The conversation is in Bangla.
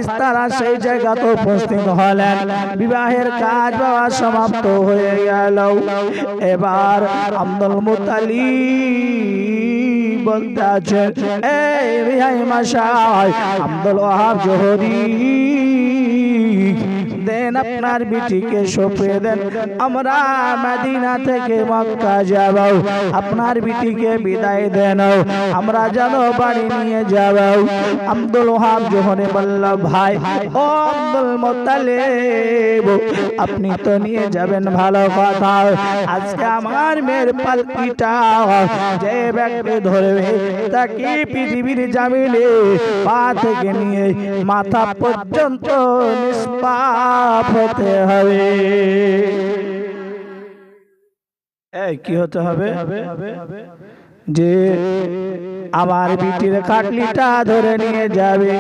ফারিস্তারা সেই জায়গাতে উপস্থিত হলেন। বিবাহের কাজ বাবা সমাপ্ত হয়ে গেল। এবার আব্দুল মুত্তালিব বলতে আছেন, এই রিহাই মাশাই আব্দুল ওয়াহাব জোহরি, দেন আপনার বিটিকে সঁপে দেন, আমরা মদিনা থেকে মক্কা যাব, আপনার বিটিকে বিদায় দেন, আমরা যেন বাড়ি নিয়ে যাব। আব্দুল ওয়াহাব জোহরি বলল, ভাই ও আব্দুল মুত্তালিব, আপনি তো নিয়ে যাবেন ভালো কথা, আজকে আমার মেয়ের পালকিটা যে ব্যক্তি ধরবে তাকে পৃথিবীর জামিনে পা থেকে নিয়ে মাথা পর্যন্ত নিষ্পাপ হতে হবে। এই কি হতে হবে? যে আমার বিটির খাটলিটা ধরে নিয়ে যাবে।